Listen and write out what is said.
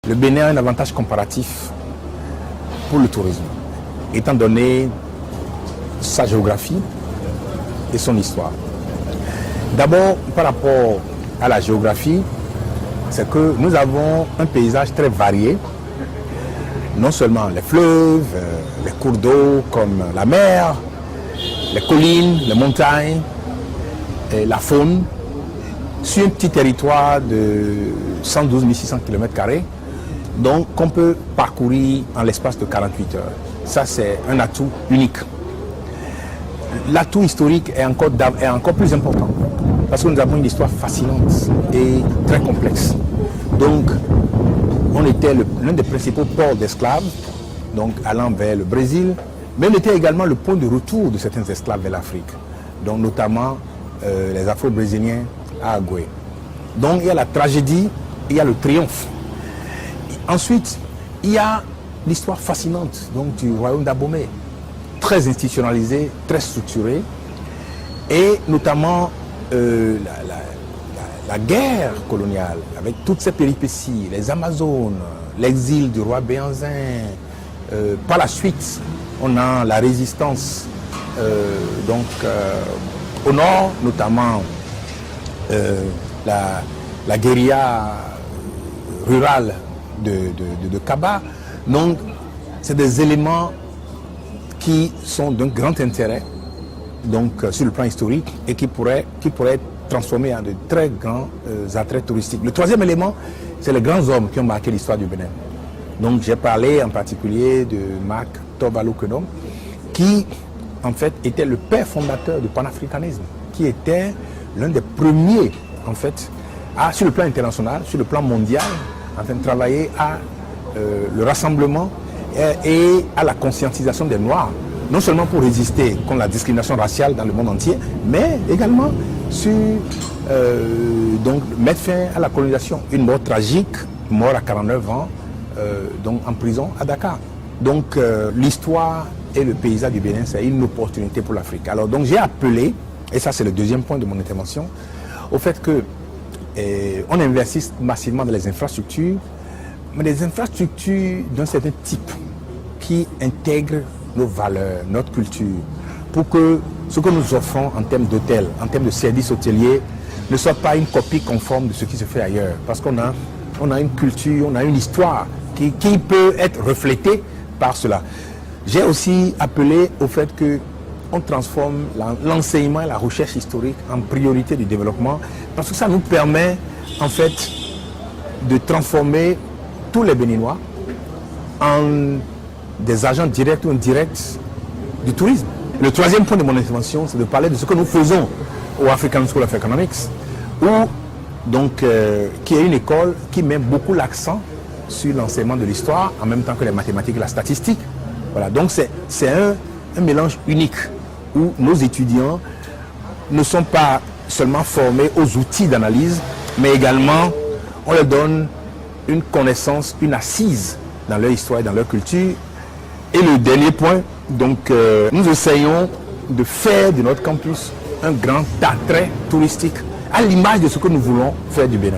Le Bénin a un avantage comparatif pour le tourisme, étant donné sa géographie et son histoire. D'abord, par rapport à la géographie, c'est que nous avons un paysage très varié, non seulement les fleuves, les cours d'eau comme la mer, les collines, les montagnes, et la faune, sur un petit territoire de 112 600 km², donc qu'on peut parcourir en l'espace de 48 heures. Ça, c'est un atout unique. L'atout historique est encore plus important parce que nous avons une histoire fascinante et très complexe. Donc, on était l'un des principaux ports d'esclaves, donc allant vers le Brésil, mais on était également le point de retour de certains esclaves vers l'Afrique, donc notamment les Afro-Brésiliens à Agoué. Donc, il y a la tragédie, il y a le triomphe. Ensuite, il y a l'histoire fascinante donc, du royaume d'Abomey, très institutionnalisé, très structuré, et notamment la guerre coloniale, avec toutes ces péripéties, les Amazones, l'exil du roi Béhanzin. Par la suite, on a la résistance au nord, notamment la guérilla rurale de Kaba. Donc, c'est des éléments qui sont d'un grand intérêt donc, sur le plan historique et qui pourraient être transformés en de très grands attraits touristiques. Le troisième élément, c'est les grands hommes qui ont marqué l'histoire du Bénin. Donc, j'ai parlé en particulier de Marc Torvald Kenom, qui, en fait, était le père fondateur du panafricanisme, qui était l'un des premiers, en fait, sur le plan international, sur le plan mondial, en train de travailler à le rassemblement et à la conscientisation des Noirs, non seulement pour résister contre la discrimination raciale dans le monde entier, mais également sur donc, mettre fin à la colonisation. Une mort tragique, mort à 49 ans, donc en prison à Dakar. Donc l'histoire et le paysage du Bénin, c'est une opportunité pour l'Afrique. Alors donc j'ai appelé, et ça c'est le deuxième point de mon intervention, au fait que on investisse massivement dans les infrastructures, mais des infrastructures d'un certain type qui intègrent nos valeurs, notre culture, pour que ce que nous offrons en termes d'hôtels, en termes de services hôteliers, ne soit pas une copie conforme de ce qui se fait ailleurs. Parce qu'on a une culture, on a une histoire qui peut être reflétée par cela. J'ai aussi appelé au fait qu'on transforme l'enseignement et la recherche historique en priorité du développement, parce que ça nous permet en fait de transformer tous les Béninois en des agents directs ou indirects du tourisme. Le troisième point de mon intervention, c'est de parler de ce que nous faisons au African School of Economics, qui est une école qui met beaucoup l'accent sur l'enseignement de l'histoire, en même temps que les mathématiques et la statistique. Voilà, donc c'est un mélange unique où nos étudiants ne sont pas seulement formés aux outils d'analyse, mais également on leur donne une connaissance, une assise dans leur histoire et dans leur culture. Et le dernier point, donc nous essayons de faire de notre campus un grand attrait touristique à l'image de ce que nous voulons faire du Bénin.